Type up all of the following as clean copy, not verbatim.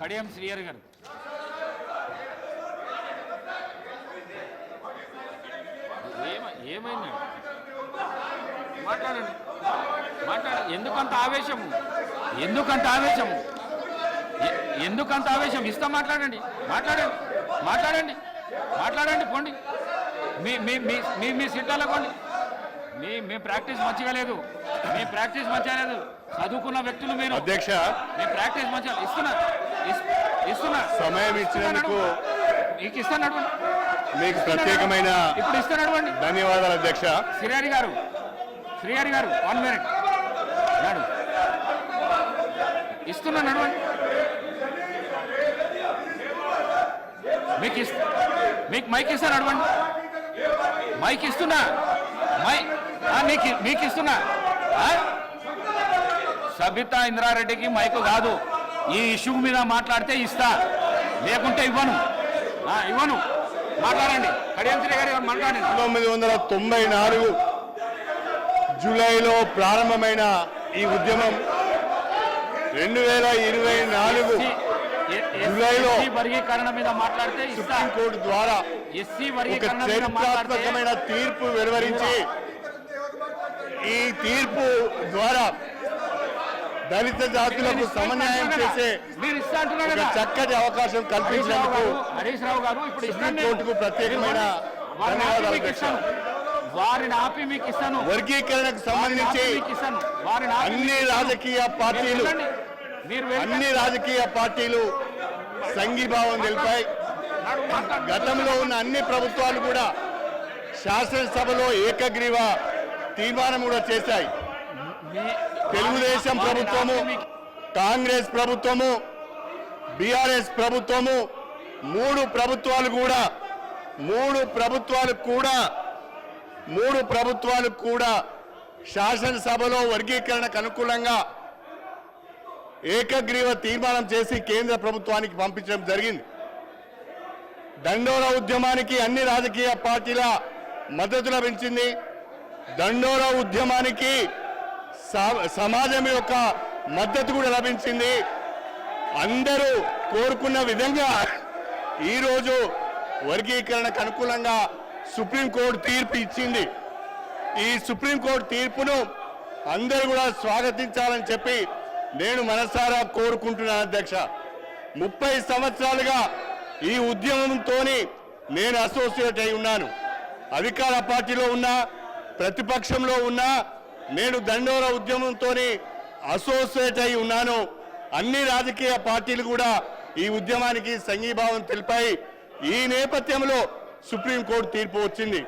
కడియం శ్రీహరి గారు. ఏమైంది? మాట్లాడండి. ఎందుకంత ఆవేశము? ఎందుకంత ఆవేశం? ఇస్తా మాట్లాడండి. పోండి. మీ సీట్లలో పోండి. మీ ప్రాక్టీస్ మంచిగా లేదు. చదువుకున్న వ్యక్తులు మీరు. అధ్యక్ష, మీ ప్రాక్టీస్ మంచిగా ఇస్తున్నా సమయం ఇచ్చినందుకు మీకు ఇస్తున్నాడు. మీకు ప్రత్యేకమైన ఇప్పుడు ఇస్తున్నాడు. ధన్యవాదాలు అధ్యక్ష. శ్రీహరి గారు 1 minute నాడు ఇస్తున్నా. నడవండి. మీకు మైక్ ఇస్తా. నడవండి. మైక్ ఇస్తున్నా. మీకు ఇస్తున్నా. సబితా ఇంద్రారెడ్డికి మైకు కాదు. ఈ ఇష్యూ మీద మాట్లాడితే ఇస్తా, లేకుంటే ఇవ్వను. మాట్లాడండి. కడియం శ్రీహరి గారు మాట్లాడండి. 1994 జూలైలో ప్రారంభమైన ఈ ఉద్యమం 2024 జూలైలో వర్గీకరణ మీద మాట్లాడితే సుప్రీంకోర్టు ద్వారా ఒక చరిత్రాత్మకమైన తీర్పు వెలువరించి, ఈ తీర్పు ద్వారా దళిత జాతులకు సమన్యాయం చేసే ఒక చక్కటి అవకాశం కల్పించినందుకు సుప్రీంకోర్టుకు ప్రత్యేకమైన ధన్యవాదాలు. వారిని ఆపి మీకు ఇస్తాను. వర్గీకరణకు సంబంధించి అన్ని రాజకీయ పార్టీలు సంఘీభావం తెలిపాయి. గతంలో ఉన్న అన్ని ప్రభుత్వాలు కూడా శాసనసభలో ఏకగ్రీవ తీర్మానం కూడా చేశాయి. తెలుగుదేశం ప్రభుత్వము, కాంగ్రెస్ ప్రభుత్వము, బీఆర్ఎస్ ప్రభుత్వము, మూడు ప్రభుత్వాలు కూడా శాసనసభలో వర్గీకరణకు అనుకూలంగా ఏకగ్రీవ తీర్మానం చేసి కేంద్ర ప్రభుత్వానికి పంపించడం జరిగింది. దండోరా ఉద్యమానికి అన్ని రాజకీయ పార్టీల మద్దతు లభించింది. దండోరా ఉద్యమానికి సమాజం యొక్క మద్దతు కూడా లభించింది. అందరూ కోరుకున్న విధంగా ఈరోజు వర్గీకరణకు అనుకూలంగా సుప్రీంకోర్టు తీర్పు ఇచ్చింది. ఈ సుప్రీంకోర్టు తీర్పును అందరూ కూడా స్వాగతించాలని చెప్పి నేను మనసారా కోరుకుంటున్నాను అధ్యక్ష. 30 సంవత్సరాలుగా ఈ ఉద్యమంతో నేను అసోసియేట్ అయి ఉన్నాను. అధికార పార్టీలో ఉన్నా, ప్రతిపక్షంలో ఉన్నా నేను దండోరా ఉద్యమంతో అసోసియేట్ అయి ఉన్నాను. అన్ని రాజకీయ పార్టీలు కూడా ఈ ఉద్యమానికి సంఘీభావం తెలిపాయి. ఈ నేపథ్యంలో సుప్రీంకోర్టు తీర్పు వచ్చింది.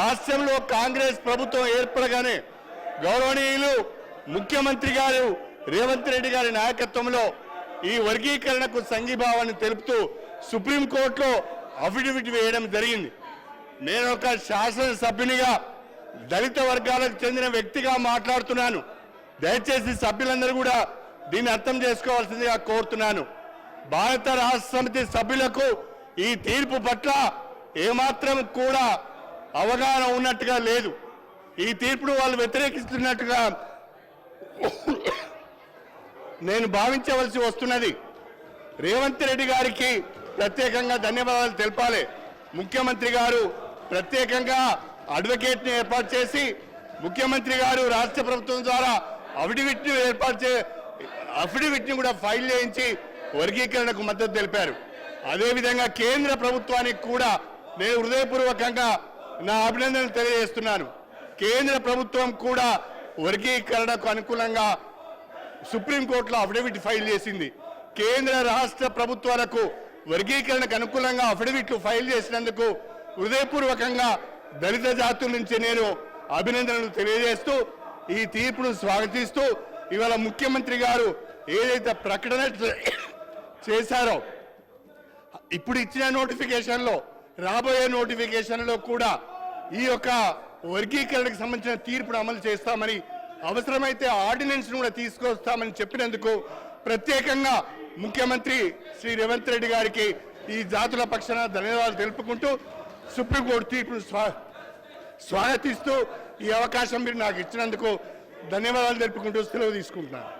రాష్ట్రంలో కాంగ్రెస్ ప్రభుత్వం ఏర్పడగానే గౌరవనీయులు ముఖ్యమంత్రి గారు రేవంత్ రెడ్డి గారి నాయకత్వంలో ఈ వర్గీకరణకు సంఘీభావాన్ని తెలుపుతూ సుప్రీంకోర్టులో అఫిడవిట్ వేయడం జరిగింది. నేను ఒక శాసనసభ్యునిగా దళిత వర్గాలకు చెందిన వ్యక్తిగా మాట్లాడుతున్నాను. దయచేసి సభ్యులందరూ కూడా దీన్ని అర్థం చేసుకోవాల్సిందిగా కోరుతున్నాను. భారత రాష్ట్ర సమితి సభ్యులకు ఈ తీర్పు పట్ల ఏమాత్రం కూడా అవగాహన ఉన్నట్టుగా లేదు. ఈ తీర్పును వాళ్ళు వ్యతిరేకిస్తున్నట్టుగా నేను భావించవలసి వస్తున్నది. రేవంత్ రెడ్డి గారికి ప్రత్యేకంగా ధన్యవాదాలు తెలపాలి. ముఖ్యమంత్రి గారు ప్రత్యేకంగా అడ్వకేట్ని ఏర్పాటు చేసి ముఖ్యమంత్రి గారు రాష్ట్ర ప్రభుత్వం ద్వారా అఫిడవిట్ని కూడా ఫైల్ చేయించి వర్గీకరణకు మద్దతు తెలిపారు. అదేవిధంగా కేంద్ర ప్రభుత్వానికి కూడా నేను హృదయపూర్వకంగా నా అభినందనలు తెలియజేస్తున్నాను. కేంద్ర ప్రభుత్వం కూడా వర్గీకరణకు అనుకూలంగా సుప్రీంకోర్టులో అఫిడవిట్ ఫైల్ చేసింది. కేంద్ర రాష్ట్ర ప్రభుత్వాలకు వర్గీకరణకు అనుకూలంగా అఫిడవిట్లు ఫైల్ చేసినందుకు హృదయపూర్వకంగా దళిత జాతుల నుంచి నేను అభినందనలు తెలియజేస్తూ ఈ తీర్పును స్వాగతిస్తూ ఇవాళ ముఖ్యమంత్రి గారు ఏదైతే ప్రకటన చేశారో ఇప్పుడు ఇచ్చిన నోటిఫికేషన్లో రాబోయే నోటిఫికేషన్లో కూడా ఈ యొక్క వర్గీకరణకు సంబంధించిన తీర్పును అమలు చేస్తామని అవసరమైతే ఆర్డినెన్స్ కూడా తీసుకొస్తామని చెప్పినందుకు ప్రత్యేకంగా ముఖ్యమంత్రి శ్రీ రేవంత్ రెడ్డి గారికి ఈ జాతుల పక్షాన ధన్యవాదాలు తెలుపుకుంటూ సుప్రీంకోర్టు తీర్పును స్వాగతిస్తూ ఈ అవకాశం మీరు నాకు ఇచ్చినందుకు ధన్యవాదాలు తెలుపుకుంటూ సెలవు తీసుకుంటున్నాను.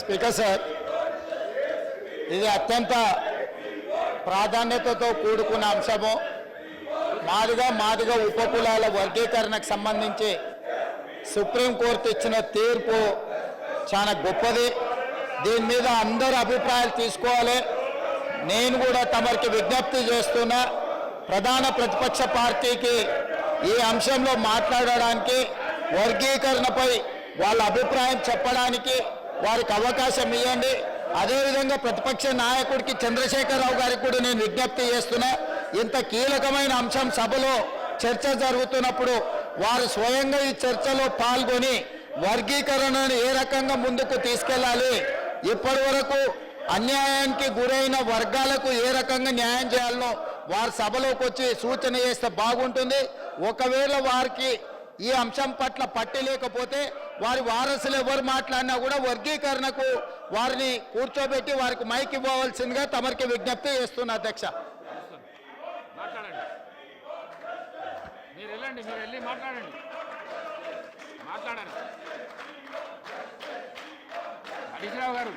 స్పీకర్ సార్, ఇది అత్యంత ప్రాధాన్యతతో కూడుకున్న అంశము. మాదిగ ఉపకులాల వర్గీకరణకు సంబంధించి సుప్రీంకోర్టు ఇచ్చిన తీర్పు చాలా గొప్పది. దీని మీద అందరూ అభిప్రాయాలు తీసుకోవాలి. నేను కూడా తమరికి విజ్ఞప్తి చేస్తున్నా, ప్రధాన ప్రతిపక్ష పార్టీకి ఈ అంశంలో మాట్లాడడానికి, వర్గీకరణపై వాళ్ళ అభిప్రాయం చెప్పడానికి వారికి అవకాశం ఇవ్వండి. అదేవిధంగా ప్రతిపక్ష నాయకుడికి చంద్రశేఖరరావు గారికి కూడా నేను విజ్ఞప్తి చేస్తున్నా, ఇంత కీలకమైన అంశం సభలో చర్చ జరుగుతున్నప్పుడు వారు స్వయంగా ఈ చర్చలో పాల్గొని వర్గీకరణను ఏ రకంగా ముందుకు తీసుకెళ్ళాలి, ఇప్పటి వరకు అన్యాయానికి గురైన వర్గాలకు ఏ రకంగా న్యాయం చేయాలనో వారు సభలోకి వచ్చి సూచన చేస్తే బాగుంటుంది. ఒకవేళ వారికి ఈ అంశం పట్ల పట్టి లేకపోతే వారి వారసులు ఎవరు మాట్లాడినా కూడా వర్గీకరణకు వారిని కూర్చోబెట్టి వారికి మైక్ ఇవ్వవలసిందిగా తమరికి విజ్ఞప్తి చేస్తున్నా అధ్యక్ష. మాట్లాడండి, మీరు వెళ్ళండి, మీరు వెళ్ళి మాట్లాడండి. హరీష్ రావు గారు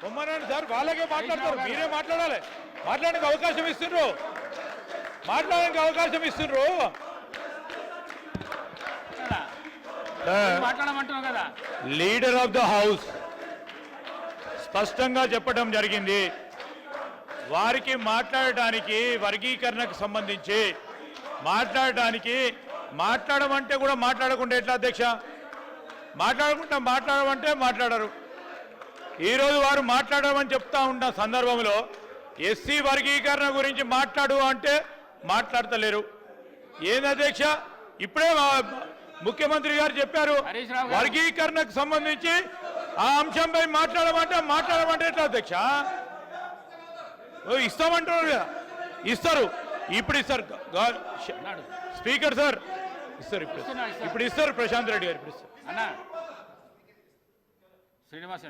బొమ్మనండి సార్, వాళ్ళకే మాట్లాడతారు, మీరే మాట్లాడాలి. మాట్లాడడానికి అవకాశం ఇస్తుండ్రు, మాట్లాడడానికి అవకాశం ఇస్తుండ్రు. మాట్లాడమంటున్నావు కదా. లీడర్ ఆఫ్ ద హౌస్ స్పష్టంగా చెప్పడం జరిగింది, వారికి మాట్లాడటానికి వర్గీకరణకు సంబంధించి మాట్లాడమంటే కూడా మాట్లాడకుండా ఎట్లా అధ్యక్ష? మాట్లాడమంటే మాట్లాడరు. ఈరోజు వారు మాట్లాడమని చెప్తా ఉన్న సందర్భంలో ఎస్సీ వర్గీకరణ గురించి మాట్లాడు అంటే మాట్లాడతలేరు. ఏంది అధ్యక్ష? ఇప్పుడే ముఖ్యమంత్రి గారు చెప్పారు, వర్గీకరణకు సంబంధించి ఆ అంశంపై మాట్లాడమంటే ఎట్లా అధ్యక్ష? ఇస్తామంటున్నారు కదా, ఇస్తారు, ఇప్పుడు ఇస్తారు. స్పీకర్ సార్ ఇస్తారు, ఇప్పుడు ఇస్తారు. ప్రశాంత్ రెడ్డి గారు ఇప్పుడు ఇస్తారు. అన్నా శ్రీనివాస్